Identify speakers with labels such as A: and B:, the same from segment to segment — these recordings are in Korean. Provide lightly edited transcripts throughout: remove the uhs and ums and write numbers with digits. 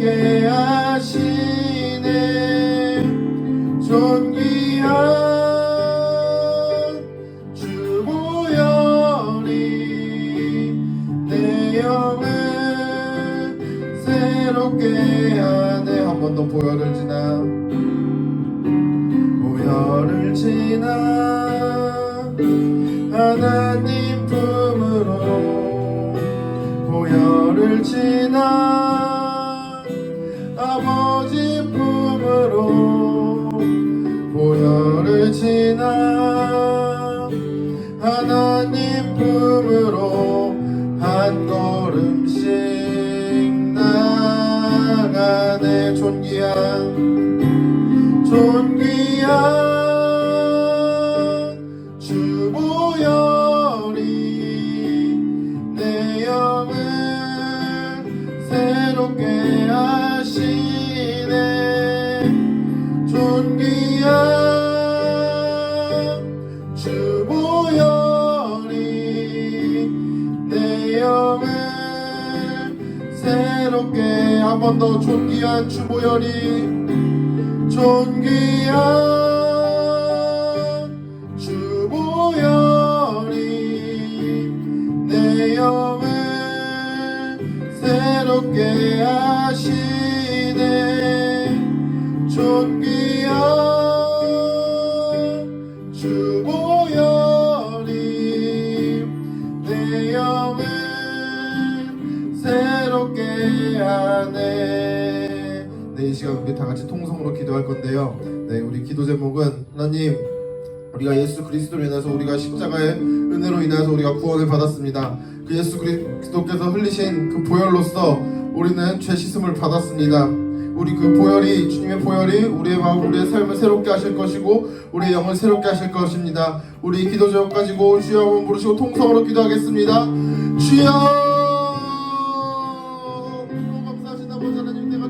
A: 새롭게 하시네. 존귀한 주 보혈이 내 영을 새롭게 하네. 한 번 더 보혈을 지나 하나님 품으로 보혈을 지나 아버지 품으로 보혈을 지나 하나님 품으로 한 걸음씩 나가네. 존귀한 주 보혈이 내 영을 새롭게 하시네. 존귀한 주 보혈이 내 영을 새롭게. 한 번 더. 존귀한 주 보혈이 존귀한 주 보혈이 내 영을 새롭게 하시네. 존귀한 주 보혈이 내 영을 새롭게 하네. 이 시간 우리 다 같이 통성으로 기도할 건데요. 우리 기도 제목은 하나님, 우리가 예수 그리스도로 인해서 우리가 십자가의 은혜로 인해서 우리가 구원을 받았습니다. 그 예수 그리스도께서 흘리신 그 보혈로서 우리는 죄 씻음을 받았습니다. 우리 그 보혈이, 주님의 보혈이 우리의 마음, 우리의 삶을 새롭게 하실 것이고 우리의 영을 새롭게 하실 것입니다. 우리 기도 제목 가지고 주여 한번 부르시고 통성으로 기도하겠습니다. 주여,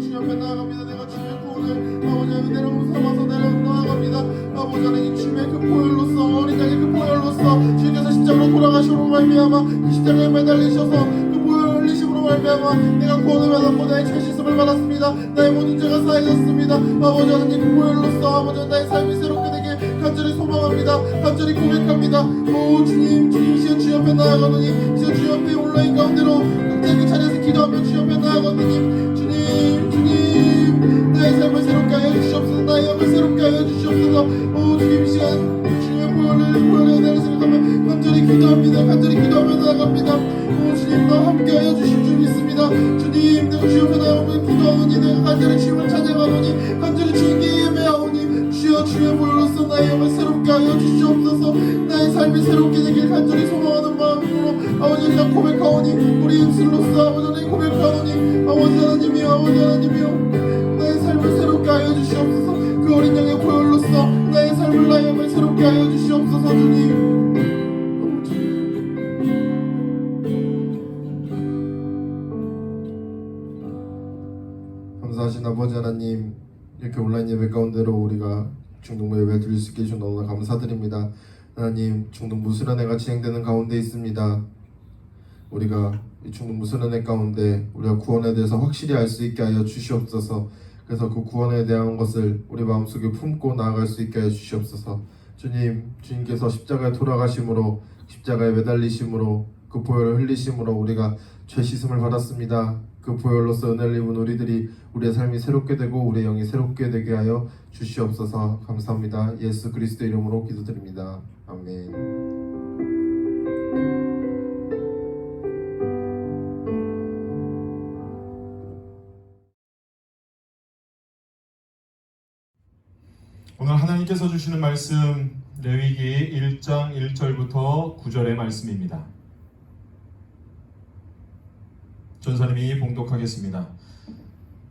A: 주님 앞에 나아갑니다. 내가 주님의 구원을 아버지의 은혜로 삼아서 나아갑니다. 아버지 하나님, 주님의 그 보혈로서, 어린 양의 그 보혈로서 주님께서 십자가로 돌아가심으로 말미암아 그 십자가에 매달리셔서 그 보혈을 흘리심으로 말미암아 내가 구원을 받았고 나의 죄 씻음을 받았습니다. 나의 모든 죄가 사해졌습니다. 아버지 하나님, 그 보혈로서 아버지 나의 삶이 새롭게 되게 간절히 소망합니다. 간절히 고백합니다. 오 주님, 시여 주 옆에 나아가노니, 시여 주 옆에 온라인 가운데로 각자의 자리에서 기도하며 주 옆에 나아가노니, 주님 나의 삶을 새롭게 하여 주시옵소서. 나의 영을 새롭게 하여 주시옵소서. 오 주님, 시간 주님의 보혈의 은혜를 생각하며 간절히 기도합니다. 간절히 기도하며 나아갑니다. 오 주님, 나와 함께 하여 주실 줄 믿습니다. 주님, 내가 주 옆에 나오며 기도하노니, 내가 간절히 주님을 찬양하노니, 간절히 주님께 예배하오니, 주여 주의 보혈로서 나의 영을 새롭게 하여 주시옵소서. 나의 삶이 새롭게 되길 간절히 소망하는 마음으로 아버지 그냥 고백하오니, 우리 입술로서 아버지 하나님 고백하오니, 아버지 하나님이여, 아버지 하나님이여, 나의 삶을 새롭게 하여 주시옵소서. 그 어린 양의 보혈로서 나의 삶을, 나의 영을 새롭게 하여 주시옵소서. 주님, 감사하신 아버지 하나님, 이렇게 온라인 예배 가운데로 우리가 중동부 예배 드릴 수 있게 해주셔서 너무나 감사드립니다. 하나님, 중동부 수련회가 진행되는 가운데 있습니다. 우리가 이 중동부 수련회 가운데 우리가 구원에 대해서 확실히 알 수 있게 하여 주시옵소서. 그래서 그 구원에 대한 것을 우리 마음속에 품고 나아갈 수 있게 하여 주시옵소서. 주님께서 십자가에 돌아가심으로, 십자가에 매달리심으로, 그 보혈을 흘리심으로 우리가 죄 씻음을 받았습니다. 그 보혈로서 은혜를 입은 우리들이, 우리의 삶이 새롭게 되고 우리의 영이 새롭게 되게 하여 주시옵소서. 감사합니다. 예수 그리스도 이름으로 기도드립니다. 아멘.
B: 오늘 하나님께서 주시는 말씀, 레위기 1장 1절부터 9절의 말씀입니다. 전사님이 봉독하겠습니다.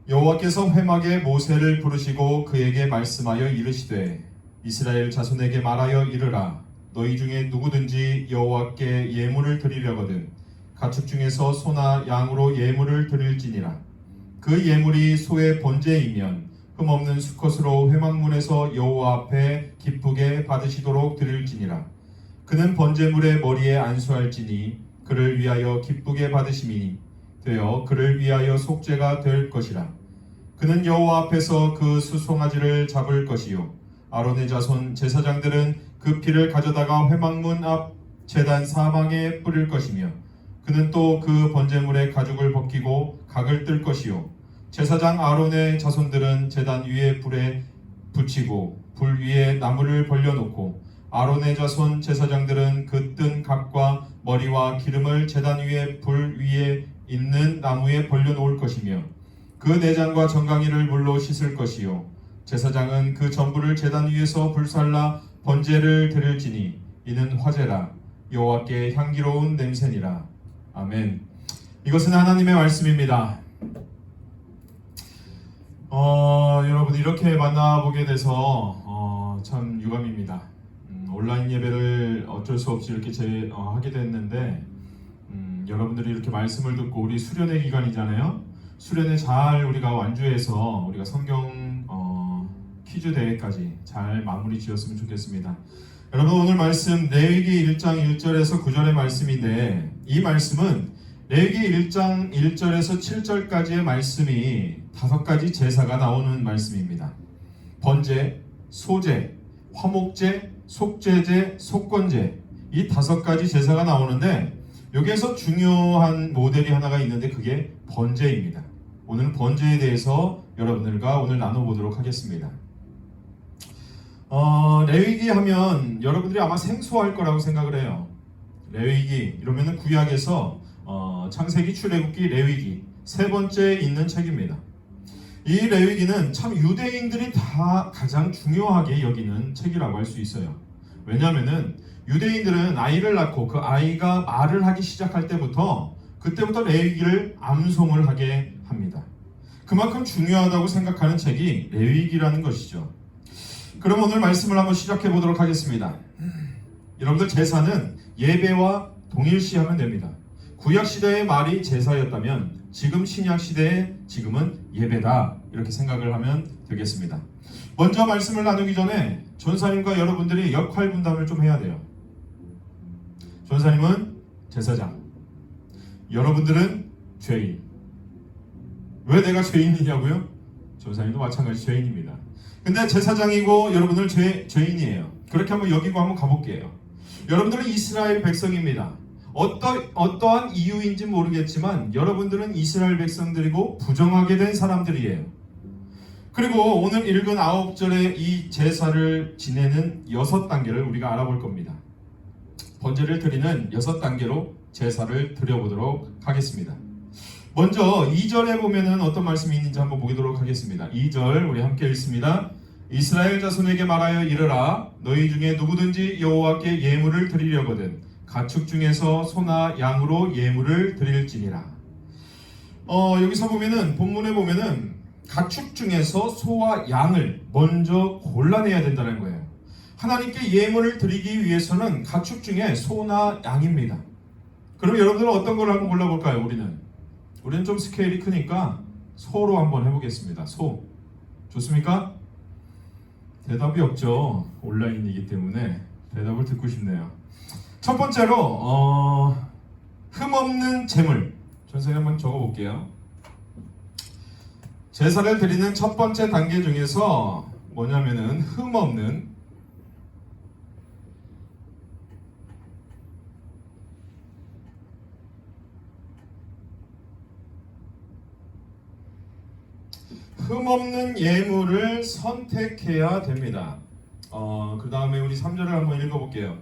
B: 여호와께서 회막에 모세를 부르시고 그에게 말씀하여 이르시되, 이스라엘 자손에게 말하여 이르라. 너희 중에 누구든지 여호와께 예물을 드리려거든 가축 중에서 소나 양으로 예물을 드릴지니라. 그 예물이 소의 번제이면 흠없는 수컷으로 회막문에서 여호와 앞에 기쁘게 받으시도록 드릴지니라. 그는 번제물의 머리에 안수할지니 그를 위하여 기쁘게 받으심이 되어 그를 위하여 속죄가 될 것이라. 그는 여호와 앞에서 그 수송아지를 잡을 것이요 아론의 자손 제사장들은 그 피를 가져다가 회막문 앞 제단 사방에 뿌릴 것이며 그는 또 그 번제물의 가죽을 벗기고 각을 뜰 것이요 제사장 아론의 자손들은 제단 위에 불에 붙이고 불 위에 나무를 벌려놓고 아론의 자손 제사장들은 그 뜬 각과 머리와 기름을 제단 위에 불 위에 있는 나무에 벌려놓을 것이며 그 내장과 정강이를 물로 씻을 것이요 제사장은 그 전부를 제단 위에서 불살라 번제를 드릴지니 이는 화제라 여호와께 향기로운 냄새니라. 아멘. 이것은 하나님의 말씀입니다. 여러분 이렇게 만나보게 돼서 참 유감입니다. 온라인 예배를 어쩔 수 없이 이렇게 하게 됐는데 여러분들이 이렇게 말씀을 듣고 우리 수련회 기간이잖아요. 수련회 잘 우리가 완주해서 우리가 성경 퀴즈 대회까지 잘 마무리 지었으면 좋겠습니다. 여러분 오늘 말씀 레위기 1장 1절에서 9절의 말씀인데 이 말씀은 레위기 1장 1절에서 7절까지의 말씀이 5가지 제사가 나오는 말씀입니다. 번제, 소제, 화목제, 속죄제, 속건제 이 5가지 제사가 나오는데 여기에서 중요한 모델이 하나가 있는데 그게 번제입니다. 오늘 번제에 대해서 여러분들과 오늘 나눠보도록 하겠습니다. 레위기 하면 여러분들이 아마 생소할 거라고 생각을 해요. 레위기 이러면은 구약에서 창세기, 출애굽기, 레위기 세 번째 있는 책입니다. 이 레위기는 참 유대인들이 다 가장 중요하게 여기는 책이라고 할 수 있어요. 왜냐하면은 유대인들은 아이를 낳고 그 아이가 말을 하기 시작할 때부터 그때부터 레위기를 암송을 하게 합니다. 그만큼 중요하다고 생각하는 책이 레위기라는 것이죠. 그럼 오늘 말씀을 한번 시작해 보도록 하겠습니다. 여러분들 제사는 예배와 동일시하면 됩니다. 구약 시대의 말이 제사였다면 지금 신약 시대의 지금은 예배다 이렇게 생각을 하면 되겠습니다. 먼저 말씀을 나누기 전에 전사님과 여러분들이 역할 분담을 좀 해야 돼요. 전사님은 제사장, 여러분들은 죄인. 왜 내가 죄인이냐고요? 전사님도 마찬가지 죄인입니다. 근데 제사장이고 여러분들 죄인이에요. 그렇게 한번 여기고 한번 가볼게요. 여러분들은 이스라엘 백성입니다. 어떠한 이유인지 모르겠지만 여러분들은 이스라엘 백성들이고 부정하게 된 사람들이에요. 그리고 오늘 읽은 9절의 이 제사를 지내는 6단계를 우리가 알아볼 겁니다. 번제를 드리는 6단계로 제사를 드려보도록 하겠습니다. 먼저 2절에 보면은 어떤 말씀이 있는지 한번 보도록 하겠습니다. 2절 우리 함께 읽습니다. 이스라엘 자손에게 말하여 이르라 너희 중에 누구든지 여호와께 예물을 드리려거든 가축 중에서 소나 양으로 예물을 드릴지니라. 여기서 보면은 본문에 보면은 가축 중에서 소와 양을 먼저 골라내야 된다는 거예요. 하나님께 예물을 드리기 위해서는 가축 중에 소나 양입니다. 그럼 여러분들은 어떤 걸 한번 골라볼까요? 우리는 좀 스케일이 크니까 소로 한번 해보겠습니다. 소 좋습니까? 대답이 없죠. 온라인이기 때문에 대답을 듣고 싶네요. 첫 번째로 흠없는 제물. 전생에 한번 적어볼게요. 제사를 드리는 첫 번째 단계 중에서 뭐냐면은 흠없는 예물을 선택해야 됩니다. 그 다음에 우리 3절을 한번 읽어볼게요.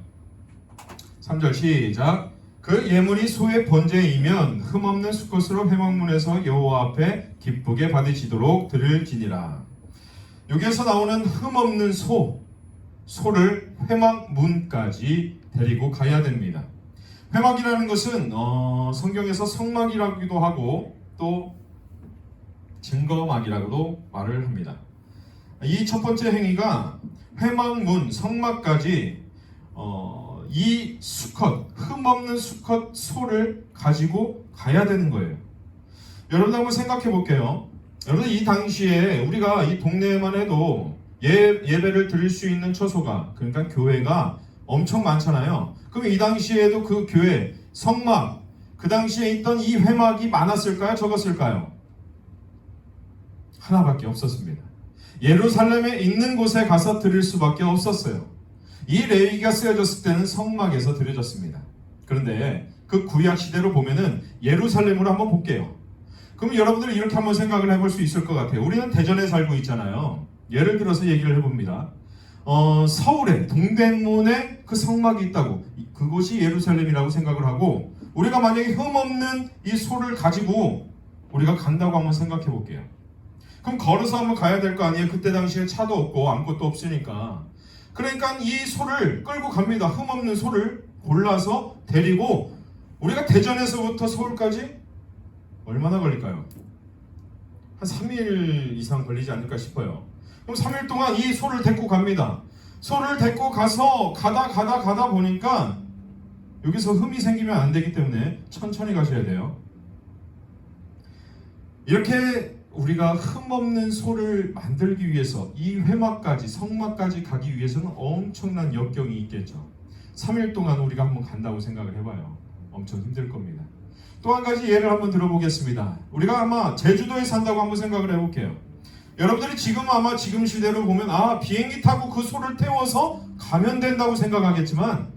B: 3절 시작. 그 예물이 소의 번제이면 흠없는 수컷으로 회막문에서 여호와 앞에 기쁘게 받으시도록 드릴지니라. 여기에서 나오는 흠없는 소를 회막문까지 데리고 가야 됩니다. 회막이라는 것은 성경에서 성막이라기도 하고 또 증거막이라고도 말을 합니다. 이 첫 번째 행위가 회막문 성막까지 이 수컷 흠없는 수컷 소를 가지고 가야 되는 거예요. 여러분 한번 생각해 볼게요. 여러분 이 당시에 우리가 이 동네에만 해도 예배를 드릴 수 있는 처소가 그러니까 교회가 엄청 많잖아요. 그럼 이 당시에도 그 교회 성막 그 당시에 있던 이 회막이 많았을까요? 적었을까요? 하나밖에 없었습니다. 예루살렘에 있는 곳에 가서 드릴 수밖에 없었어요. 이 레위기가 쓰여졌을 때는 성막에서 드려졌습니다. 그런데 그 구약 시대로 보면은 예루살렘으로 한번 볼게요. 그럼 여러분들이 이렇게 한번 생각을 해볼 수 있을 것 같아요. 우리는 대전에 살고 있잖아요. 예를 들어서 얘기를 해봅니다. 서울에 동대문에 그 성막이 있다고, 그곳이 예루살렘이라고 생각을 하고, 우리가 만약에 흠없는 이 소를 가지고 우리가 간다고 한번 생각해 볼게요. 그럼 걸어서 한번 가야 될 거 아니에요? 그때 당시에 차도 없고 아무것도 없으니까. 그러니까 이 소를 끌고 갑니다. 흠없는 소를 골라서 데리고 우리가 대전에서부터 서울까지 얼마나 걸릴까요? 한 3일 이상 걸리지 않을까 싶어요. 그럼 3일 동안 이 소를 데리고 갑니다. 소를 데리고 가서 가다 보니까 여기서 흠이 생기면 안 되기 때문에 천천히 가셔야 돼요. 이렇게 우리가 흠없는 소를 만들기 위해서 이 회막까지, 성막까지 가기 위해서는 엄청난 역경이 있겠죠. 3일 동안 우리가 한번 간다고 생각을 해봐요. 엄청 힘들 겁니다. 또 한 가지 예를 한번 들어보겠습니다. 우리가 아마 제주도에 산다고 한번 생각을 해볼게요. 여러분들이 지금 시대로 보면 비행기 타고 그 소를 태워서 가면 된다고 생각하겠지만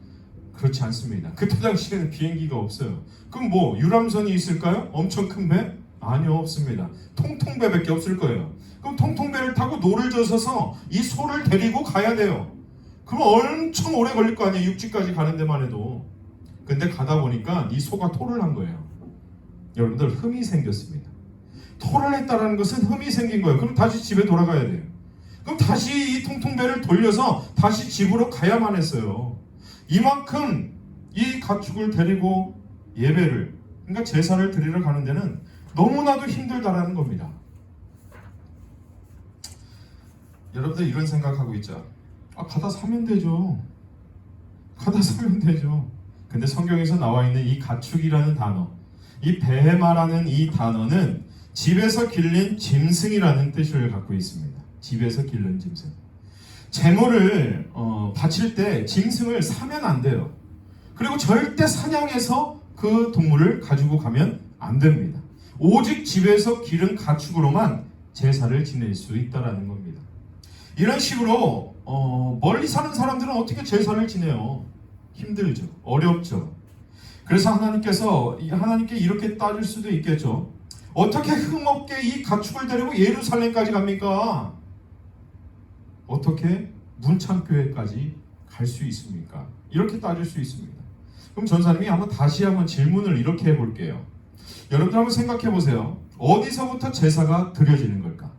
B: 그렇지 않습니다. 그때 당시에는 비행기가 없어요. 그럼 뭐 유람선이 있을까요? 엄청 큰 배? 아니요, 없습니다. 통통배밖에 없을 거예요. 그럼 통통배를 타고 노를 젓어서 이 소를 데리고 가야 돼요. 그럼 엄청 오래 걸릴 거 아니에요. 육지까지 가는 데만 해도. 근데 가다 보니까 이 소가 토를 한 거예요. 여러분들, 흠이 생겼습니다. 토를 했다라는 것은 흠이 생긴 거예요. 그럼 다시 집에 돌아가야 돼요. 그럼 다시 이 통통배를 돌려서 다시 집으로 가야만 했어요. 이만큼 이 가축을 데리고 예배를, 그러니까 제사를 드리러 가는 데는 너무나도 힘들다라는 겁니다. 여러분들 이런 생각하고 있죠. 가다 사면 되죠. 가다 사면 되죠. 근데 성경에서 나와 있는 이 가축이라는 단어, 이 베헤마라는 이 단어는 집에서 길른 짐승이라는 뜻을 갖고 있습니다. 집에서 기른 짐승. 제물을 바칠 때 짐승을 사면 안 돼요. 그리고 절대 사냥해서 그 동물을 가지고 가면 안 됩니다. 오직 집에서 기른 가축으로만 제사를 지낼 수 있다라는 겁니다. 이런 식으로 멀리 사는 사람들은 어떻게 제사를 지내요? 힘들죠. 어렵죠. 그래서 하나님께 이렇게 따질 수도 있겠죠. 어떻게 흠없게 이 가축을 데리고 예루살렘까지 갑니까? 어떻게 문창교회까지 갈 수 있습니까? 이렇게 따질 수 있습니다. 그럼 전사님이 다시 한번 질문을 이렇게 해볼게요. 여러분들 한번 생각해 보세요. 어디서부터 제사가 드려지는 걸까?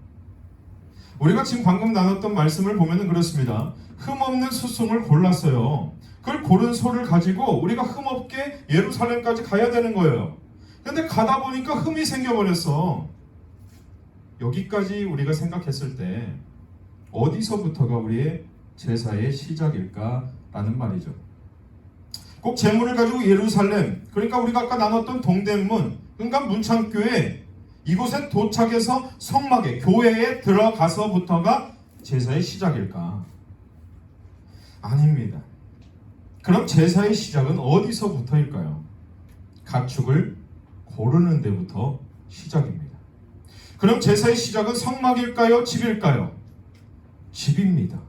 B: 우리가 지금 방금 나눴던 말씀을 보면은 그렇습니다. 흠없는 수송을 골랐어요. 그걸 고른 소를 가지고 우리가 흠없게 예루살렘까지 가야 되는 거예요. 근데 가다 보니까 흠이 생겨버렸어. 여기까지 우리가 생각했을 때 어디서부터가 우리의 제사의 시작일까라는 말이죠. 꼭 제물을 가지고 예루살렘, 그러니까 우리가 아까 나눴던 동대문, 그러니까 문창교회, 이곳에 도착해서 성막에, 교회에 들어가서부터가 제사의 시작일까? 아닙니다. 그럼 제사의 시작은 어디서부터일까요? 가축을 고르는 데부터 시작입니다. 그럼 제사의 시작은 성막일까요? 집일까요? 집입니다.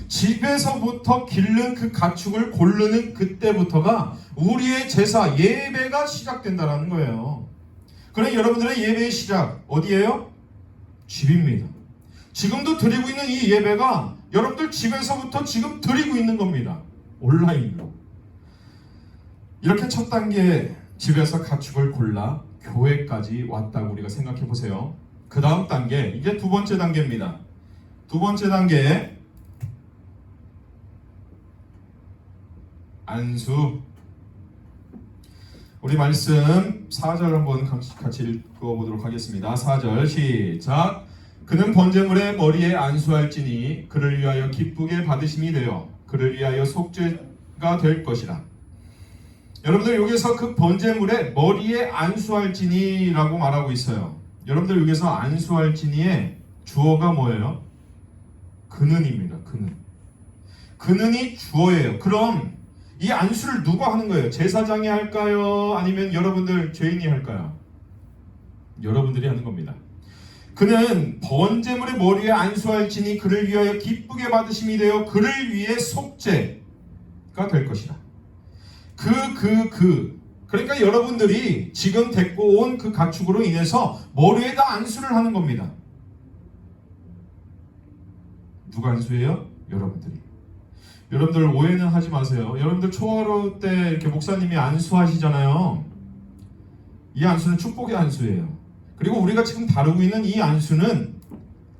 B: 집에서부터 기른 그 가축을 고르는 그때부터가 우리의 제사, 예배가 시작된다는 거예요. 그럼 여러분들의 예배의 시작 어디예요? 집입니다. 지금도 드리고 있는 이 예배가 여러분들 집에서부터 지금 드리고 있는 겁니다. 온라인으로. 이렇게 첫 단계 집에서 가축을 골라 교회까지 왔다고 우리가 생각해 보세요. 그 다음 단계, 이제 두 번째 단계입니다. 두 번째 단계, 안수. 우리 말씀 4절 한번 같이 읽어보도록 하겠습니다. 4절 시작. 그는 번제물의 머리에 안수할지니 그를 위하여 기쁘게 받으심이 되어 그를 위하여 속죄가 될 것이라. 여러분들 여기서 그 번제물의 머리에 안수할지니라고 말하고 있어요. 여러분들 여기서 안수할지니의 주어가 뭐예요? 그는입니다. 그는. 그는이 주어예요. 그럼 이 안수를 누가 하는 거예요? 제사장이 할까요? 아니면 여러분들 죄인이 할까요? 여러분들이 하는 겁니다. 그는 번제물의 머리에 안수할지니 그를 위하여 기쁘게 받으심이 되어 그를 위해 속죄가 될 것이라. 그러니까 여러분들이 지금 데리고 온 그 가축으로 인해서 머리에다 안수를 하는 겁니다. 누가 안수해요? 여러분들이. 여러분들 오해는 하지 마세요. 여러분들 초하루 때 이렇게 목사님이 안수하시잖아요. 이 안수는 축복의 안수예요. 그리고 우리가 지금 다루고 있는 이 안수는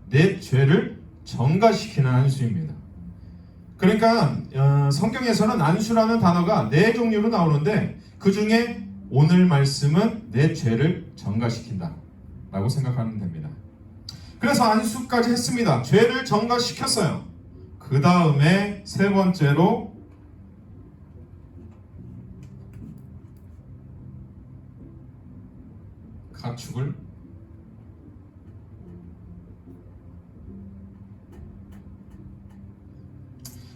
B: 내 죄를 정가시키는 안수입니다. 그러니까 성경에서는 안수라는 단어가 네 종류로 나오는데 그 중에 오늘 말씀은 내 죄를 정가시킨다 라고 생각하면 됩니다. 그래서 안수까지 했습니다. 죄를 정가시켰어요. 그 다음에 세 번째로 가축을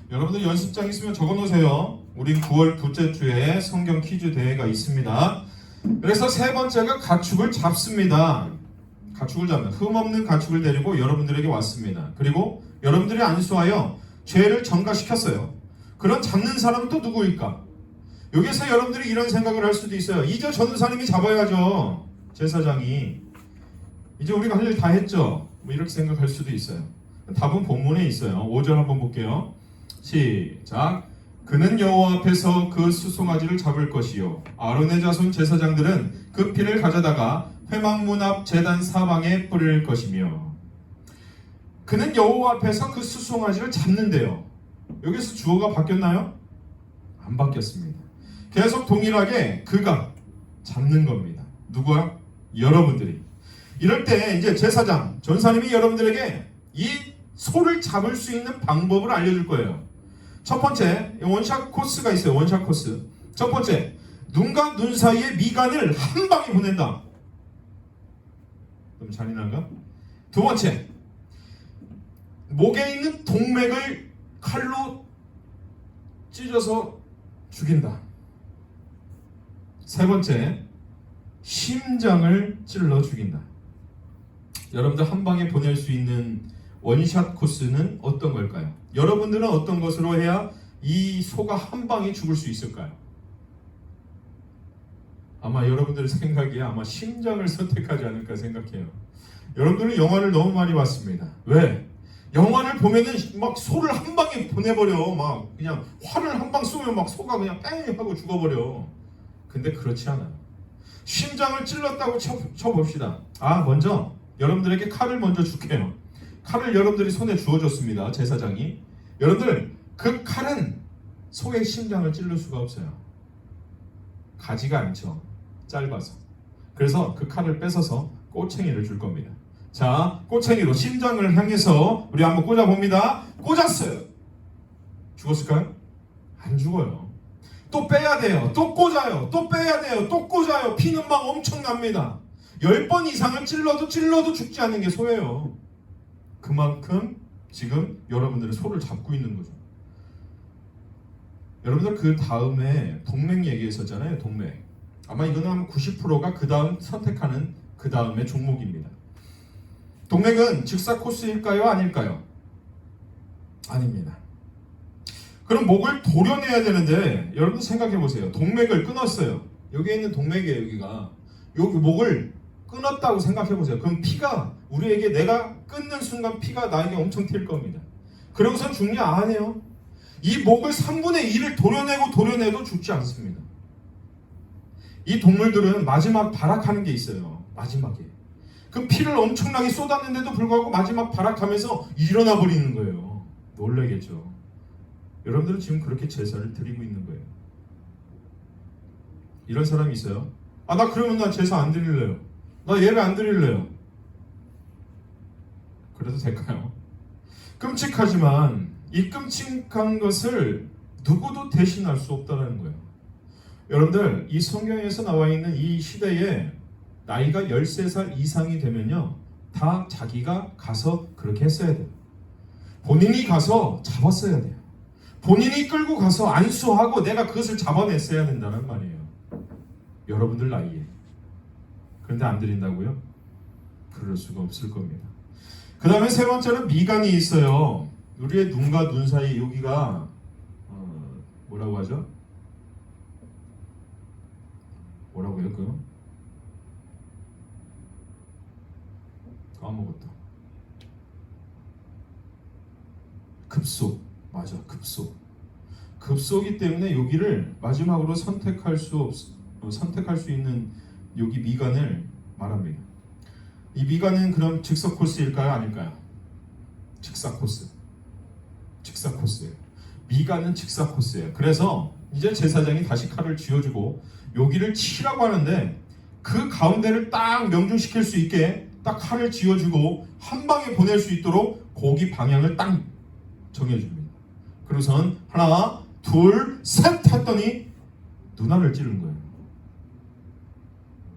B: 여러분들 연습장 있으면 적어놓으세요. 우리 9월 둘째 주에 성경 퀴즈 대회가 있습니다. 그래서 세 번째가 가축을 잡습니다. 가축을 잡는 흠없는 가축을 데리고 여러분들에게 왔습니다. 그리고 여러분들이 안수하여 죄를 정가시켰어요. 그런 잡는 사람은 또 누구일까? 여기서 여러분들이 이런 생각을 할 수도 있어요. 이제 전도사님이 잡아야죠. 제사장이. 이제 우리가 할 일 다 했죠. 뭐 이렇게 생각할 수도 있어요. 답은 본문에 있어요. 5절 한번 볼게요. 시작. 그는 여호와 앞에서 그 수송아지를 잡을 것이요 아론의 자손 제사장들은 그 피를 가져다가 회막문 앞 제단 사방에 뿌릴 것이며. 그는 여호와 앞에서 그 수송아지를 잡는데요. 여기서 주어가 바뀌었나요? 안 바뀌었습니다. 계속 동일하게 그가 잡는 겁니다. 누구야? 여러분들이. 이럴 때 이제 제사장, 전사님이 여러분들에게 이 소를 잡을 수 있는 방법을 알려줄 거예요. 첫 번째, 원샷 코스가 있어요. 원샷 코스. 첫 번째, 눈과 눈 사이에 미간을 한 방에 보낸다. 너무 잔인한가? 두 번째, 목에 있는 동맥을 칼로 찢어서 죽인다. 세 번째, 심장을 찔러 죽인다. 여러분들 한 방에 보낼 수 있는 원샷 코스는 어떤 걸까요? 여러분들은 어떤 것으로 해야 이 소가 한 방에 죽을 수 있을까요? 아마 여러분들 생각에 아마 심장을 선택하지 않을까 생각해요. 여러분들은 영화를 너무 많이 봤습니다. 왜? 영화를 보면은 막 소를 한 방에 보내버려. 막 그냥 활을 한 방 쏘면 막 소가 그냥 뺑 하고 죽어버려. 근데 그렇지 않아요. 심장을 찔렀다고 쳐봅시다. 먼저 여러분들에게 칼을 먼저 줄게요. 칼을 여러분들이 손에 주어줬습니다. 제사장이. 여러분들 그 칼은 소의 심장을 찔릴 수가 없어요. 가지가 않죠. 짧아서. 그래서 그 칼을 뺏어서 꼬챙이를 줄 겁니다. 자, 꼬챙이로 심장을 향해서 우리 한번 꽂아봅니다. 꽂았어요. 죽었을까요? 안 죽어요. 또 빼야 돼요. 또 꽂아요. 또 빼야 돼요. 또 꽂아요. 피는 막 엄청납니다. 10번 이상을 찔러도 죽지 않는 게 소예요. 그만큼 지금 여러분들은 소를 잡고 있는 거죠. 여러분들 그 다음에 동맥 얘기했었잖아요. 동맥. 아마 이거는 한 90%가 그 다음 선택하는 그 다음의 종목입니다. 동맥은 즉사 코스일까요? 아닐까요? 아닙니다. 그럼 목을 도려내야 되는데 여러분 생각해 보세요. 동맥을 끊었어요. 여기에 있는 동맥이에요. 여기가. 여기 목을 끊었다고 생각해 보세요. 그럼 피가 우리에게 내가 끊는 순간 피가 나에게 엄청 튈 겁니다. 그러고선 죽냐? 아니에요. 이 목을 3분의 1을 도려내도 죽지 않습니다. 이 동물들은 마지막 발악하는 게 있어요. 마지막에. 그럼 피를 엄청나게 쏟았는데도 불구하고 마지막 발악하면서 일어나 버리는 거예요. 놀라겠죠. 여러분들은 지금 그렇게 제사를 드리고 있는 거예요. 이런 사람이 있어요. 나 그러면 나 제사 안 드릴래요. 나 예배 안 드릴래요. 그래도 될까요? 끔찍하지만 이 끔찍한 것을 누구도 대신할 수 없다는 거예요. 여러분들 이 성경에서 나와 있는 이 시대에 나이가 13살 이상이 되면요 다 자기가 가서 그렇게 했어야 돼요. 본인이 가서 잡았어야 돼요. 본인이 끌고 가서 안수하고 내가 그것을 잡아냈어야 된다는 말이에요. 여러분들 나이에. 그런데 안 드린다고요? 그럴 수가 없을 겁니다. 그 다음에 세 번째는 미간이 있어요. 우리의 눈과 눈 사이 여기가 뭐라고 하죠? 뭐라고 해요? 그거? 까먹었다. 급속. 맞아, 급속. 급속이기 때문에 여기를 마지막으로 선택할 수 있는 여기 미간을 말합니다. 이 미간은 그럼 직사 코스일까요? 아닐까요? 직사 코스. 직사 코스예요. 미간은 직사 코스예요. 그래서 이제 제사장이 다시 칼을 쥐어주고 여기를 치라고 하는데 그 가운데를 딱 명중시킬 수 있게 딱 칼을 쥐어주고 한 방에 보낼 수 있도록 고기 방향을 딱 정해줍니다. 그리고선 하나, 둘, 셋 했더니 눈알을 찌른 거예요.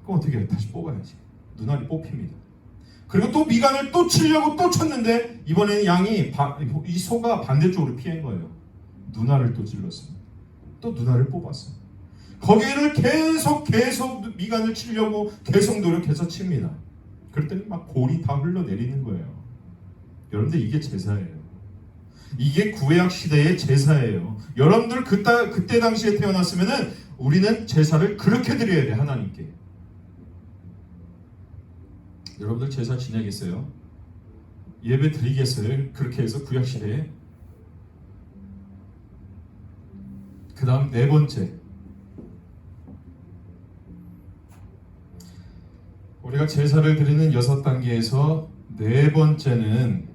B: 그럼 어떻게 해요? 다시 뽑아야지. 눈알이 뽑힙니다. 그리고 또 미간을 또 치려고 또 쳤는데 이번에는 양이 이 소가 반대쪽으로 피한 거예요. 눈알을 또 찔렀습니다. 또 눈알을 뽑았어요. 거기를 계속 미간을 치려고 계속 노력해서 칩니다. 그랬더니 막 골이 다 흘러내리는 거예요. 여러분들 이게 제사예요. 이게 구약 시대의 제사예요. 여러분들 그때 당시에 태어났으면은 우리는 제사를 그렇게 드려야 돼, 하나님께. 여러분들 제사 지내겠어요? 예배 드리겠어요? 그렇게 해서 구약 시대에. 그 다음 네 번째, 우리가 제사를 드리는 6단계에서 네 번째는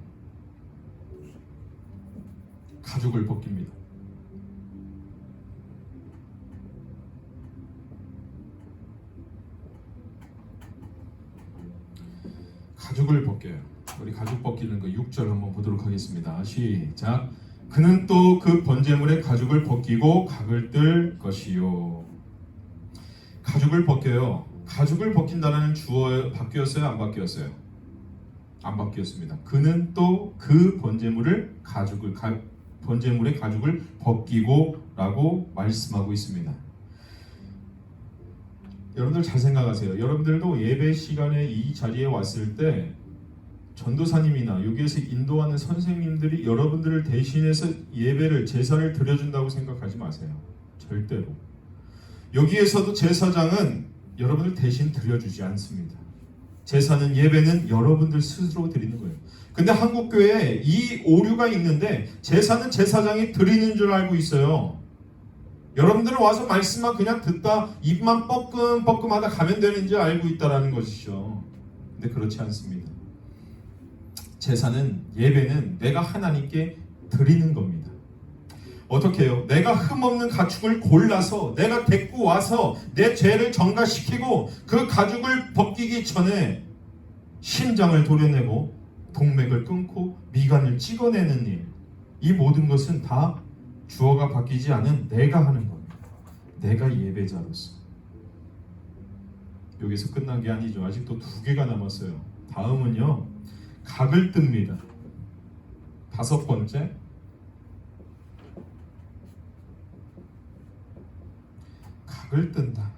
B: 가죽을 벗깁니다. 가죽을 벗겨요. 우리 가죽 벗기는 거 6절 한번 보도록 하겠습니다. 시작. 그는 또 그 번제물의 가죽을 벗기고 각을 뜰 것이요. 가죽을 벗겨요. 가죽을 벗긴다는 주어 바뀌었어요? 안 바뀌었어요? 안 바뀌었습니다. 그는 또 그 번제물의 가죽을 벗기고라고 말씀하고 있습니다. 여러분들 잘 생각하세요. 여러분들도 예배 시간에 이 자리에 왔을 때 전도사님이나 여기에서 인도하는 선생님들이 여러분들을 대신해서 예배를 제사를 드려준다고 생각하지 마세요. 절대로. 여기에서도 제사장은 여러분을 대신 드려주지 않습니다. 제사는 예배는 여러분들 스스로 드리는 거예요. 근데 한국 교회에 이 오류가 있는데 제사는 제사장이 드리는 줄 알고 있어요. 여러분들은 와서 말씀만 그냥 듣다 입만 뻐끔뻐끔하다 가면 되는 줄 알고 있다라는 것이죠. 근데 그렇지 않습니다. 제사는 예배는 내가 하나님께 드리는 겁니다. 어떻게 해요? 내가 흠없는 가축을 골라서 내가 데리고 와서 내 죄를 정가시키고 그 가죽을 벗기기 전에 심장을 도려내고 동맥을 끊고 미간을 찍어내는 일, 이 모든 것은 다 주어가 바뀌지 않은 내가 하는 겁니다. 내가 예배자로서. 여기서 끝난 게 아니죠. 아직도 2개가 남았어요. 다음은요, 각을 뜹니다. 5번째, 각을 뜬다.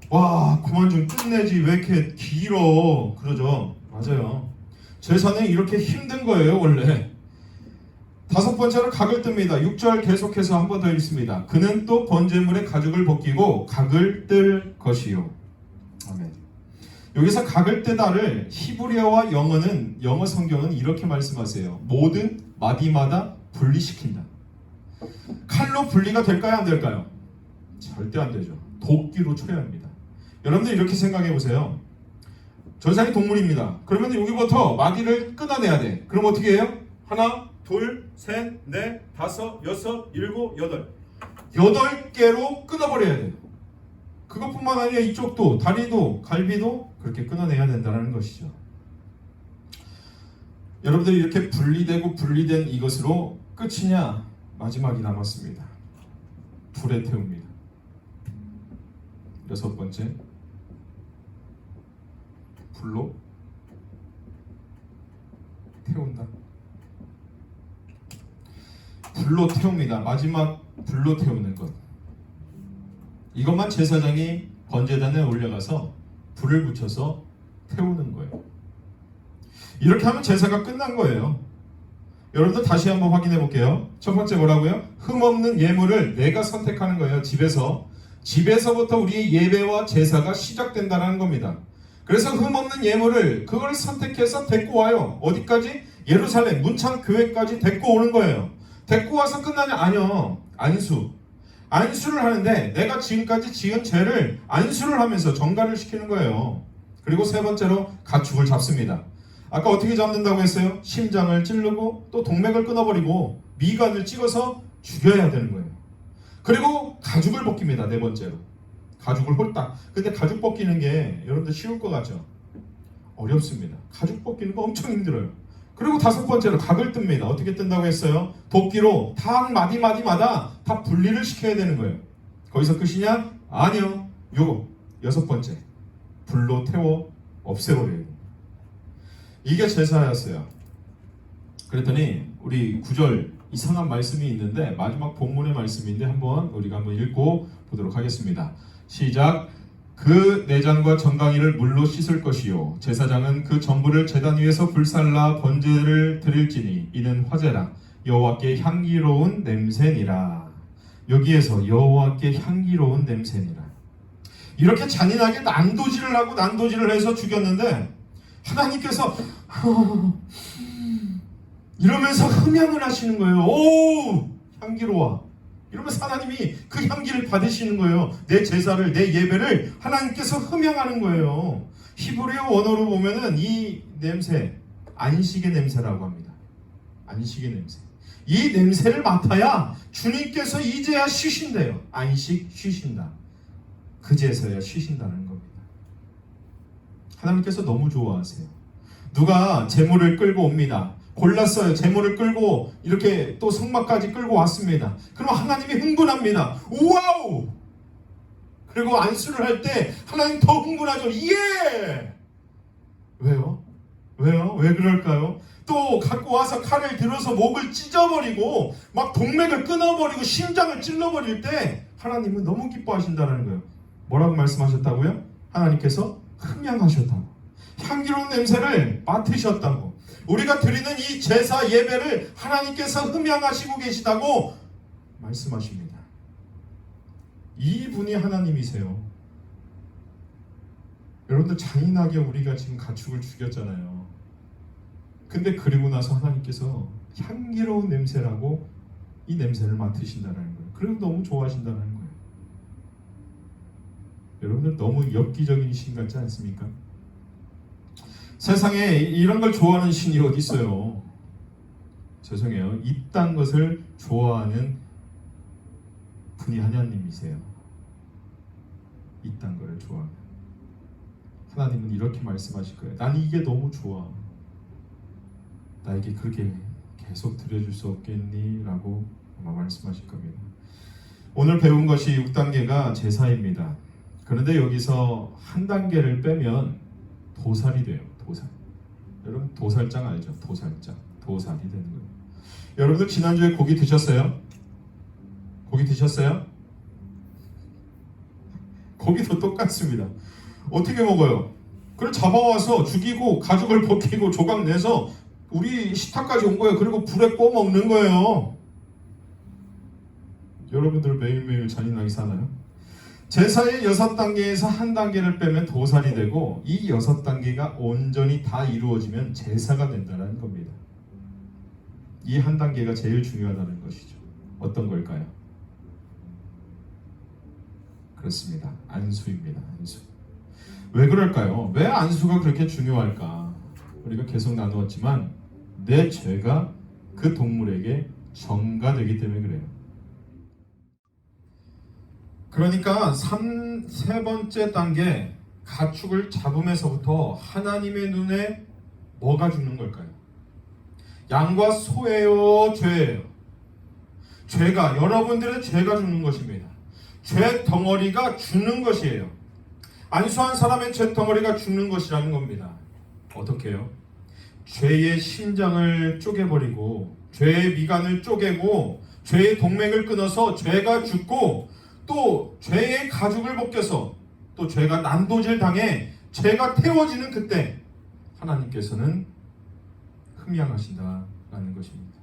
B: 와, 그만 좀 끝내지 왜 이렇게 길어? 그러죠. 맞아요. 제사는 이렇게 힘든 거예요, 원래. 5번째로 각을 뜹니다. 6절 계속해서 한 번 더 읽습니다. 그는 또 번제물의 가죽을 벗기고 각을 뜰 것이요. 아멘. 여기서 각을 뜨다를 히브리어와 영어 성경은 이렇게 말씀하세요. 모든 마디마다 분리시킨다. 칼로 분리가 될까요? 안 될까요? 절대 안 되죠. 도끼로 쳐야 합니다. 여러분들 이렇게 생각해 보세요. 전사의 동물입니다. 그러면 여기부터 마디를 끊어내야 돼. 그럼 어떻게 해요? 하나, 둘, 셋, 넷, 다섯, 여섯, 일곱, 여덟. 8개로 끊어버려야 돼요. 그것뿐만 아니라 이쪽도, 다리도, 갈비도 그렇게 끊어내야 된다는 것이죠. 여러분들이 이렇게 분리된 이것으로 끝이냐? 마지막이 남았습니다. 불에 태웁니다. 6번째, 불로 태운다. 불로 태웁니다. 마지막 불로 태우는 것. 이것만 제사장이 번제단에 올려가서 불을 붙여서 태우는 거예요. 이렇게 하면 제사가 끝난 거예요. 여러분들 다시 한번 확인해 볼게요. 첫 번째 뭐라고요? 흠없는 예물을 내가 선택하는 거예요. 집에서부터 우리의 예배와 제사가 시작된다는 겁니다. 그래서 흠없는 예물을 그걸 선택해서 데리고 와요. 어디까지? 예루살렘 문창 교회까지 데리고 오는 거예요. 데리고 와서 끝나냐? 아니요. 안수를 하는데 내가 지금까지 지은 죄를 안수를 하면서 정갈을 시키는 거예요. 그리고 세 번째로 가축을 잡습니다. 아까 어떻게 잡는다고 했어요? 심장을 찌르고 또 동맥을 끊어버리고 미간을 찍어서 죽여야 되는 거예요. 그리고 가죽을 벗깁니다. 네 번째로. 가죽을 홀딱. 근데 가죽 벗기는 게 여러분들 쉬울 것 같죠? 어렵습니다. 가죽 벗기는 거 엄청 힘들어요. 그리고 다섯 번째로 각을 뜹니다. 어떻게 뜬다고 했어요? 도끼로 각 마디마디마다 다 분리를 시켜야 되는 거예요. 거기서 끝이냐? 아니요. 요거 여섯 번째. 불로 태워 없애버려야 돼요. 이게 제사였어요. 그랬더니 우리 9절 이상한 말씀이 있는데 마지막 본문의 말씀인데 우리가 한번 읽고 보도록 하겠습니다. 시작. 그 내장과 정강이를 물로 씻을 것이요 제사장은 그 전부를 제단 위에서 불살라 번제를 드릴지니 이는 화제라 여호와께 향기로운 냄새니라. 여기에서 여호와께 향기로운 냄새니라. 이렇게 잔인하게 난도질을 해서 죽였는데 하나님께서 이러면서 흠양을 하시는 거예요. 오, 향기로워. 이러면서 하나님이 그 향기를 받으시는 거예요. 내 제사를, 내 예배를 하나님께서 흠양하는 거예요. 히브리어 원어로 보면은 이 냄새, 안식의 냄새라고 합니다. 안식의 냄새. 이 냄새를 맡아야 주님께서 이제야 쉬신대요. 안식, 쉬신다. 그제서야 쉬신다는 겁니다. 하나님께서 너무 좋아하세요. 누가 제물을 끌고 옵니다. 골랐어요. 제물을 끌고 이렇게 또 성막까지 끌고 왔습니다. 그럼 하나님이 흥분합니다. 우와우! 그리고 안수를 할 때 하나님 더 흥분하죠. 예! 왜요? 왜 그럴까요? 또 갖고 와서 칼을 들어서 목을 찢어버리고 막 동맥을 끊어버리고 심장을 찔러버릴 때 하나님은 너무 기뻐하신다는 거예요. 뭐라고 말씀하셨다고요? 하나님께서 흠양하셨다고. 향기로운 냄새를 맡으셨다고. 우리가 드리는 이 제사 예배를 하나님께서 흠양하시고 계시다고 말씀하십니다. 이분이 하나님이세요. 여러분들 잔인하게 우리가 지금 가축을 죽였잖아요. 근데 그리고 나서 하나님께서 향기로운 냄새라고 이 냄새를 맡으신다는 거예요. 그리고 너무 좋아하신다는 거예요. 여러분들 너무 엽기적인 신 같지 않습니까? 세상에 이런 걸 좋아하는 신이 어디 있어요? 죄송해요. 이딴 것을 좋아하는 분이 하나님이세요. 이딴 거를 좋아하는. 하나님은 이렇게 말씀하실 거예요. 난 이게 너무 좋아. 나에게 그렇게 계속 드려줄 수 없겠니? 라고 아마 말씀하실 겁니다. 오늘 배운 것이 6단계가 제사입니다. 그런데 여기서 한 단계를 빼면 도살이 돼요. 도살. 여러분 도살장 알죠? 도살장. 도살이 되는 거예요. 여러분들 지난주에 고기 드셨어요? 고기 드셨어요? 고기도 똑같습니다. 어떻게 먹어요? 그걸 잡아와서 죽이고 가죽을 벗기고 조각 내서 우리 식탁까지 온 거예요. 그리고 불에 구워 먹는 거예요. 여러분들 매일매일 잔인하게 사나요? 제사의 6단계에서 한 단계를 빼면 도살이 되고 이 6단계가 온전히 다 이루어지면 제사가 된다는 겁니다. 이 한 단계가 제일 중요하다는 것이죠. 어떤 걸까요? 그렇습니다. 안수입니다. 안수. 왜 그럴까요? 왜 안수가 그렇게 중요할까? 우리가 계속 나누었지만 내 죄가 그 동물에게 전가되기 때문에 그래요. 그러니까 세 번째 단계 가축을 잡음에서부터 하나님의 눈에 뭐가 죽는 걸까요? 양과 소예요, 죄예요? 죄가, 여러분들의 죄가 죽는 것입니다. 죄 덩어리가 죽는 것이에요. 안수한 사람의 죄 덩어리가 죽는 것이라는 겁니다. 어떻게 해요? 죄의 심장을 쪼개버리고 죄의 미간을 쪼개고 죄의 동맥을 끊어서 죄가 죽고 또 죄의 가죽을 벗겨서 또 죄가 난도질 당해 죄가 태워지는 그때 하나님께서는 흠양하신다라는 것입니다.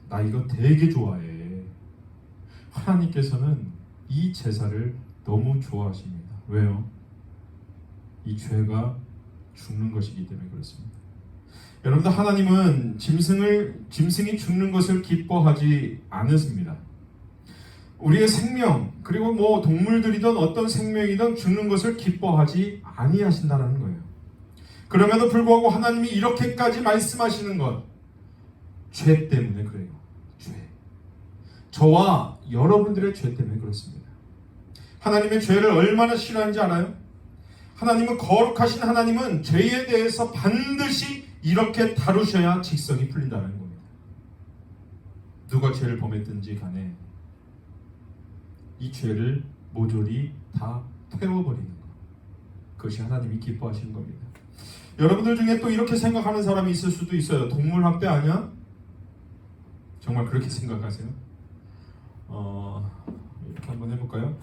B: 나 이거 되게 좋아해. 하나님께서는 이 제사를 너무 좋아하십니다. 왜요? 이 죄가 죽는 것이기 때문에 그렇습니다. 여러분들, 하나님은 짐승이 죽는 것을 기뻐하지 않으십니다. 우리의 생명, 그리고 뭐 동물들이든 어떤 생명이든 죽는 것을 기뻐하지 아니하신다는 거예요. 그럼에도 불구하고 하나님이 이렇게까지 말씀하시는 것, 죄 때문에 그래요. 죄. 저와 여러분들의 죄 때문에 그렇습니다. 하나님의 죄를 얼마나 싫어하는지 알아요? 하나님은, 거룩하신 하나님은 죄에 대해서 반드시 이렇게 다루셔야 직성이 풀린다는 겁니다. 누가 죄를 범했든지 간에 이 죄를 모조리 다 태워버리는 것, 그것이 하나님이 기뻐하시는 겁니다. 여러분들 중에 또 이렇게 생각하는 사람이 있을 수도 있어요. 동물 학대 아니야? 정말 그렇게 생각하세요? 이렇게 한번 해볼까요?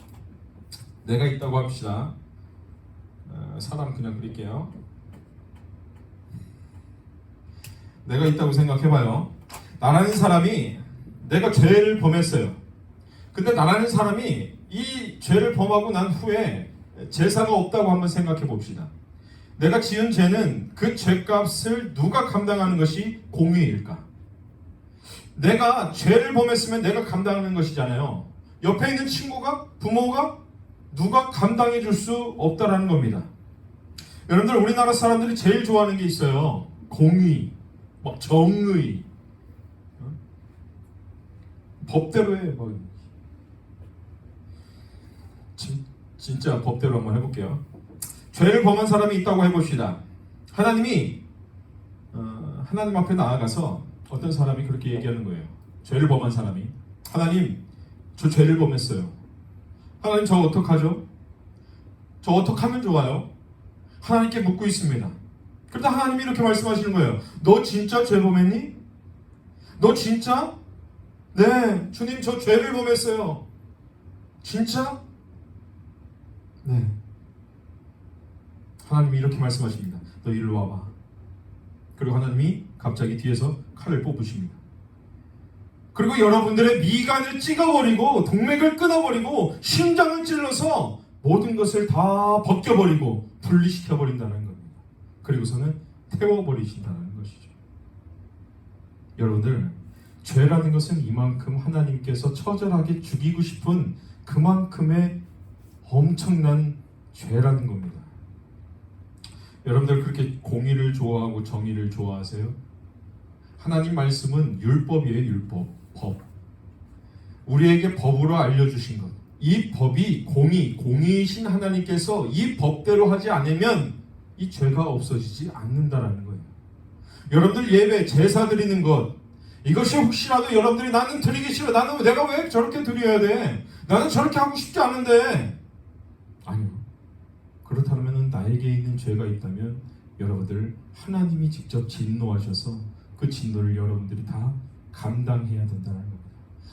B: 내가 있다고 합시다. 사람 그냥 그릴게요. 내가 있다고 생각해봐요. 나라는 사람이, 내가 죄를 범했어요. 근데 나라는 사람이 이 죄를 범하고 난 후에 제사가 없다고 한번 생각해 봅시다. 내가 지은 죄는 그 죄값을 누가 감당하는 것이 공의일까? 내가 죄를 범했으면 내가 감당하는 것이잖아요. 옆에 있는 친구가, 부모가, 누가 감당해 줄 수 없다라는 겁니다. 여러분들, 우리나라 사람들이 제일 좋아하는 게 있어요. 공의, 막 정의, 법대로 해. 진짜 법대로 한번 해볼게요. 죄를 범한 사람이 있다고 해봅시다. 하나님이 하나님 앞에 나아가서 어떤 사람이 그렇게 얘기하는 거예요. 죄를 범한 사람이, 하나님, 저 죄를 범했어요. 하나님, 저 어떡하죠? 저 어떡하면 좋아요? 하나님께 묻고 있습니다. 그런데 하나님이 이렇게 말씀하시는 거예요. 너 진짜 죄 범했니? 너 진짜? 네, 주님, 저 죄를 범했어요. 진짜? 네. 하나님이 이렇게 말씀하십니다. 너 이리로 와봐. 그리고 하나님이 갑자기 뒤에서 칼을 뽑으십니다. 그리고 여러분들의 미간을 찍어버리고 동맥을 끊어버리고 심장을 찔러서 모든 것을 다 벗겨버리고 분리시켜버린다는 겁니다. 그리고서는 태워버리신다는 것이죠. 여러분들, 죄라는 것은 이만큼 하나님께서 처절하게 죽이고 싶은 그만큼의 엄청난 죄라는 겁니다. 여러분들, 그렇게 공의를 좋아하고 정의를 좋아하세요? 하나님 말씀은 율법이에요. 율법, 법. 우리에게 법으로 알려주신 것. 이 법이 공의이신 하나님께서 이 법대로 하지 않으면 이 죄가 없어지지 않는다라는 거예요. 여러분들, 예배, 제사 드리는 것, 이것이 혹시라도 여러분들이 나는 드리기 싫어, 나는 내가 왜 저렇게 드려야 돼, 나는 저렇게 하고 싶지 않은데, 아니요. 그렇다면 나에게 있는 죄가 있다면 여러분들, 하나님이 직접 진노하셔서 그 진노를 여러분들이 다 감당해야 된다는 겁니다.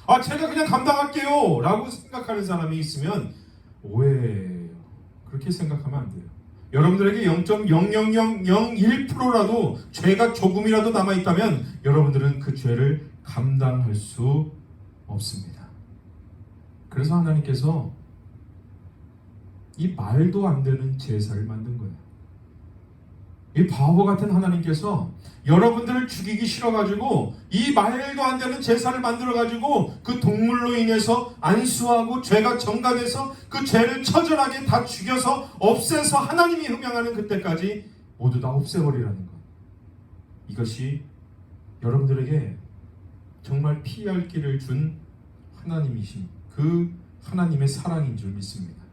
B: 아, 제가 그냥 감당할게요 라고 생각하는 사람이 있으면 오해예요. 그렇게 생각하면 안 돼요. 여러분들에게 0.00001%라도 죄가 조금이라도 남아있다면 여러분들은 그 죄를 감당할 수 없습니다. 그래서 하나님께서 이 말도 안 되는 제사를 만든 거예요. 이 바보 같은 하나님께서 여러분들을 죽이기 싫어가지고 이 말도 안 되는 제사를 만들어가지고 그 동물로 인해서 안수하고 죄가 정관해서 그 죄를 처절하게 다 죽여서 없애서 하나님이 흠양하는 그때까지 모두 다 없애버리라는 것. 이것이 여러분들에게 정말 피할 길을 준 하나님이신 그 하나님의 사랑인 줄 믿습니다.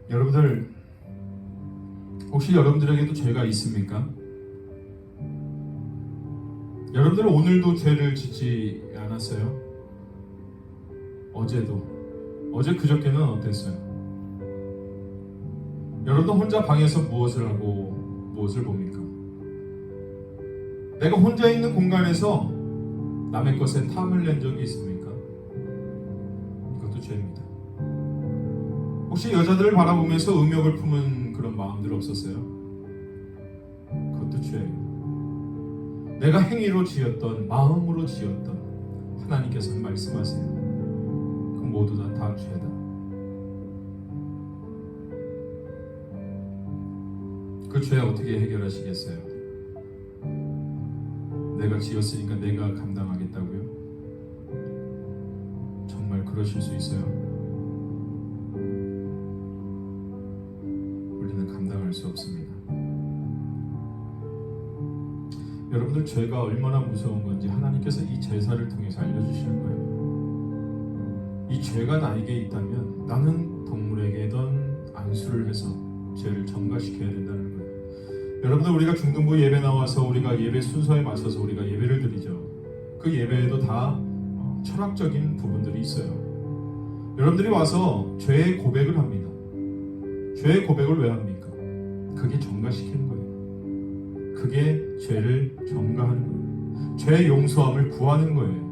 B: 여러분들, 혹시 여러분들에게도 죄가 있습니까? 여러분들은 오늘도 죄를 짓지 않았어요? 어제 그저께는 어땠어요? 여러분들 혼자 방에서 무엇을 하고 무엇을 봅니까? 내가 혼자 있는 공간에서 남의 것에 탐을 낸 적이 있습니까? 이것도 죄입니다. 혹시 여자들을 바라보면서 음욕을 품은 그런 마음들 없었어요? 그것도 죄예요. 내가 행위로 지었던, 마음으로 지었던, 하나님께서는 말씀하세요. 그 모두 다 죄다. 그 죄 어떻게 해결하시겠어요? 내가 지었으니까 내가 감당하겠다고요? 정말 그러실 수 있어요? 우리는 감당할 수 없습니다. 여러분들, 죄가 얼마나 무서운 건지 하나님께서 이 제사를 통해서 알려주시는 거예요. 이 죄가 나에게 있다면 나는 동물에게든 안수를 해서 죄를 전가시켜야 된다는 거예요. 여러분들, 우리가 중등부 예배 나와서 우리가 예배 순서에 맞춰서 우리가 예배를 드리죠. 그 예배에도 다 철학적인 부분들이 있어요. 여러분들이 와서 죄의 고백을 합니다. 죄의 고백을 왜 합니까? 그게 전가시키는 거예요. 그게 죄를 전가하는 거예요. 죄의 용서함을 구하는 거예요.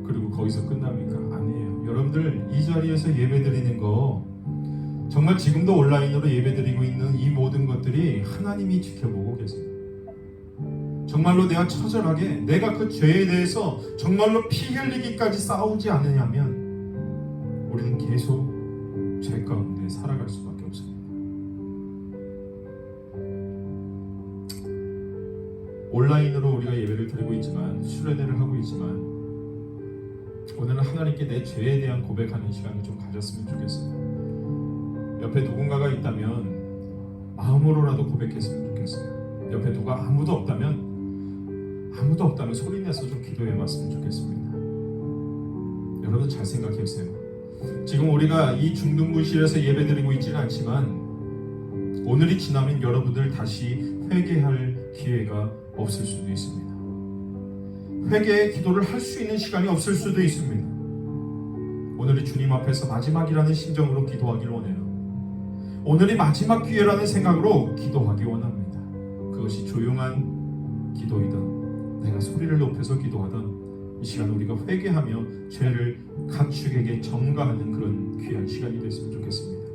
B: 그리고 거기서 끝납니까? 아니에요. 여러분들, 이 자리에서 예배 드리는 거 정말 지금도 온라인으로 예배드리고 있는 이 모든 것들이 하나님이 지켜보고 계세요. 정말로 내가 처절하게 내가 그 죄에 대해서 정말로 피 흘리기까지 싸우지 않느냐면 우리는 계속 죄 가운데 살아갈 수밖에 없습니다. 온라인으로 우리가 예배를 드리고 있지만, 수련회를 하고 있지만, 오늘은 하나님께 내 죄에 대한 고백하는 시간을 좀 가졌으면 좋겠어요. 옆에 누군가가 있다면 마음으로라도 고백했으면 좋겠어요. 옆에 누가 아무도 없다면 소리 내서 좀 기도해 봤으면 좋겠습니다. 여러분, 잘 생각해 보세요. 지금 우리가 이 중등부실에서 예배드리고 있지는 않지만 오늘이 지나면 여러분들 다시 회개할 기회가 없을 수도 있습니다. 회개의 기도를 할 수 있는 시간이 없을 수도 있습니다. 오늘이 주님 앞에서 마지막이라는 심정으로 기도하길 원해요. 오늘이 마지막 기회라는 생각으로 기도하기 원합니다. 그것이 조용한 기도이든 내가 소리를 높여서 기도하든 이 시간 우리가 회개하며 죄를 가축에게 전가하는 그런 귀한 시간이 됐으면 좋겠습니다.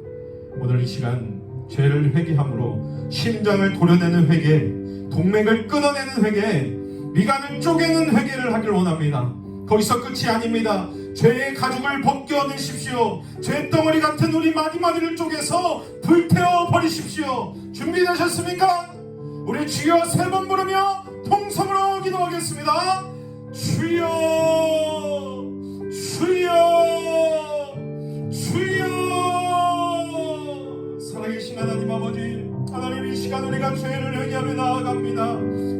B: 오늘 이 시간 죄를 회개함으로 심장을 도려내는 회개, 동맥을 끊어내는 회개, 미간을 쪼개는 회개를 하길 원합니다. 거기서 끝이 아닙니다. 죄의 가죽을 벗겨내십시오. 죄덩어리 같은 우리 마디마디를 쪼개서 불태워 버리십시오. 준비되셨습니까? 우리 주여 세 번 부르며 통성으로 기도하겠습니다. 주여, 주여, 주여. 살아계신 하나님 아버지, 하나님, 이 시간 우리가 죄를 회개하며 나아갑니다.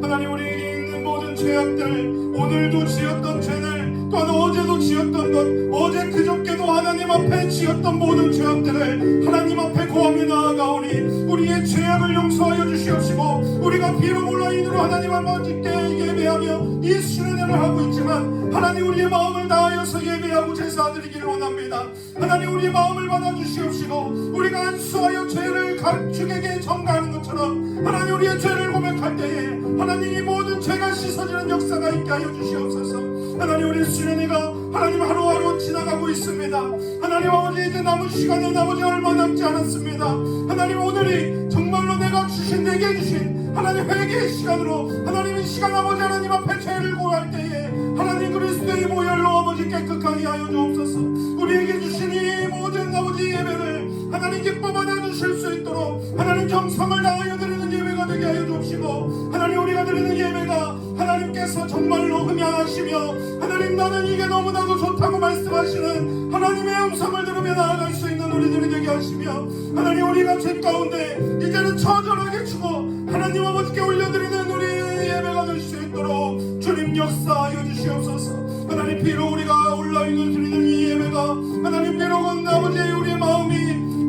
B: 하나님, 우리에게 있는 모든 죄악들, 오늘도 지었던 죄를, 또한 어제도 지었던 것, 어제 그저께도 하나님 앞에 지었던 모든 죄악들을 하나님 앞에 고하며 나아가오니 우리의 죄악을 용서하여 주시옵시고, 우리가 비록 온라인으로 하나님 아버지께 예배하며 이 수련회를 하고 있지만 하나님, 우리의 마음을 다하여서 예배하고 제사드리기를 원합니다. 하나님, 우리의 마음을 받아주시옵시고, 우리가 안수하여 죄를 가축에게 전가하는 것처럼 하나님, 우리의 죄를 고백할 때에 하나님, 이 모든 죄가 씻어지는 역사가 있게 하여 주시옵소서. 하나님, 우리 수련회가 하나님 하루하루 지나가고 있습니다. 하나님 아버지, 이제 남은 시간에 나머지 얼마 남지 않았습니다. 하나님, 오늘이 정말로 내가 주신, 내게 주신 하나님 회개의 시간으로 하나님, 이 시간 아버지 하나님 앞에 죄를 고할 때에 하나님 그리스도의 보혈로 아버지 깨끗하게 하여 주옵소서. 우리에게 주신 이 모든 아버지 예배를 하나님 기뻐 받아주실 수 있도록 하나님 정성을 다하여 드리는 예배가 되게 하여 주옵시고, 하나님, 우리가 드리는 예배가 하나님께서 정말로 흠양하시며 하나님, 나는 이게 너무나도 좋다고 말씀하시는 하나님의 음성을 들으며 나아갈 수 있는 우리들이 되게 하시며, 하나님, 우리가 죄 가운데 이제는 처절하게 주고 하나님 아버지께 올려드리는 우리의 예배가 될 수 있도록 주님 역사하여 주시옵소서. 하나님, 비록 우리가 온라인을 드리는 이 예배가 하나님, 비록은 아버지 우리의 마음이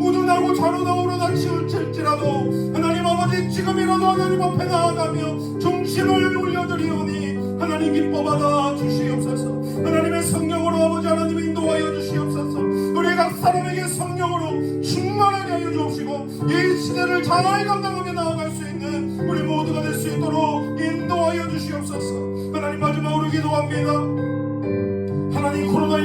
B: 우둔하고 좌로나오로나 치우칠지라도 하나님 아버지, 지금이라도 하나님 앞에 나아가며 중심을 올려드리오니 하나님 기뻐 받아 주시옵소서. 하나님의 성령으로 아버지 하나님 인도하여 주시옵소서. 우리 각 사람에게 성령으로 충만하게 하여 주옵시고, 이 시대를 잘 감당하며 나아갈 수 있는 우리 모두가 될 수 있도록 인도하여 주시옵소서. 하나님, 마지막으로 기도합니다. 하나님, 코로나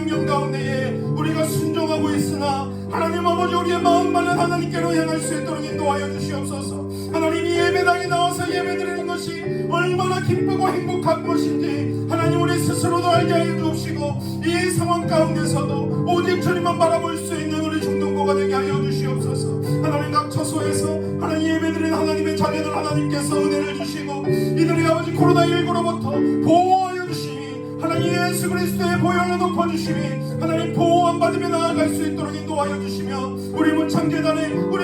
C: 명령 가운데에 우리가 순종하고 있으나 하나님 아버지 우리의 마음만은 하나님께로 향할 수 있도록 인도하여 주시옵소서. 하나님 이 예배당에 나와서 예배드리는 것이 얼마나 기쁘고 행복한 것인지 하나님 우리 스스로도 알게 하여 주옵시고 이 상황 가운데서도 오직 주님만 바라볼 수 있는 우리 중동부가 되게 하여 주시옵소서. 하나님 각 처소에서 하나님 예배드리는 하나님의 자녀들 하나님께서 은혜를 주시고 이들이 아버지 코로나19로부터 보호하여 주시니 하나님 예수 그리스도의 보혈로 덮어주시니 하나님 보호만 받으며 나아갈 수 있도록 인도하여 주시며 우리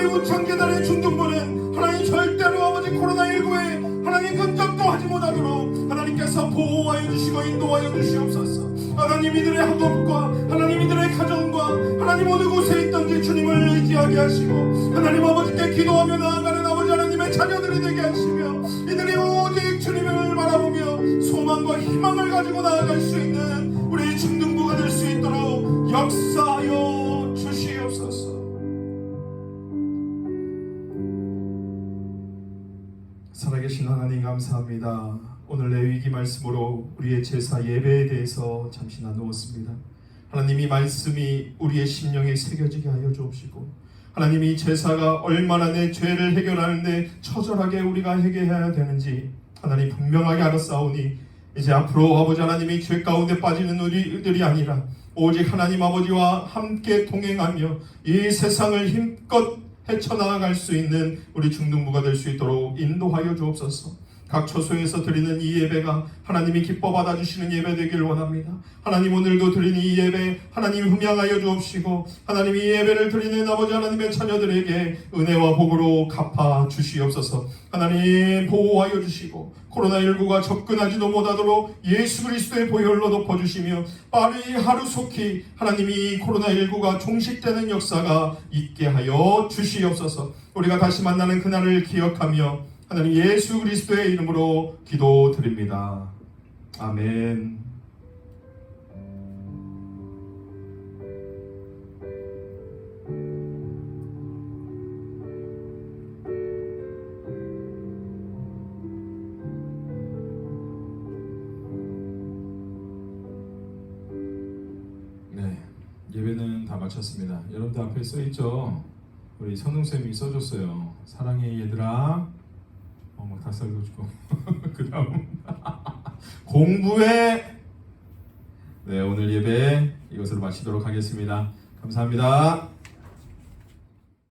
C: 우창재단의 중등부는 하나님 절대로 아버지 코로나19에 하나님 근접도 하지 못하도록 하나님께서 보호하여 주시고 인도하여 주시옵소서. 하나님 이들의 학업과 하나님 이들의 가정과 하나님 어느 곳에 있든지 주님을 의지하게 하시고 하나님 아버지께 기도하며 나아가는 아버지 하나님의 자녀들이 되게 하시며 이들이 오직 주님을 바라보며 소망과 희망을 가지고 나아갈 수 있는 우리 중등부가 될 수 있도록 역사하여 주시옵소서. 살아계신 하나님 감사합니다. 오늘 레위기 말씀으로 우리의 제사 예배에 대해서 잠시 나누었습니다. 하나님 이 말씀이 우리의 심령에 새겨지게 하여 주옵시고 하나님 이 제사가 얼마나 내 죄를 해결하는데 처절하게 우리가 해결해야 되는지 하나님 분명하게 알았사오니 이제 앞으로 아버지 하나님이 죄 가운데 빠지는 우리들이 아니라 오직 하나님 아버지와 함께 동행하며 이 세상을 힘껏 헤쳐나갈 수 있는 우리 중등부가 될 수 있도록 인도하여 주옵소서. 각 처소에서 드리는 이 예배가 하나님이 기뻐 받아주시는 예배 되길 원합니다. 하나님 오늘도 드리는 이 예배 하나님 흠양하여 주옵시고 하나님 이 예배를 드리는 아버지 하나님의 자녀들에게 은혜와 복으로 갚아 주시옵소서. 하나님 보호하여 주시고 코로나19가 접근하지도 못하도록 예수 그리스도의 보혈로 덮어주시며 빠르게 하루속히 하나님이 코로나19가 종식되는 역사가 있게 하여 주시옵소서. 우리가 다시 만나는 그날을 기억하며 하나님 예수 그리스도의 이름으로 기도드립니다. 아멘.
B: 네, 예배는 다 마쳤습니다. 여러분들 앞에 써있죠? 우리 선웅쌤이 써줬어요. 사랑해 얘들아. 막 닭살도 주고 그 다음 공부해. 네, 오늘 예배 이것으로 마치도록 하겠습니다. 감사합니다.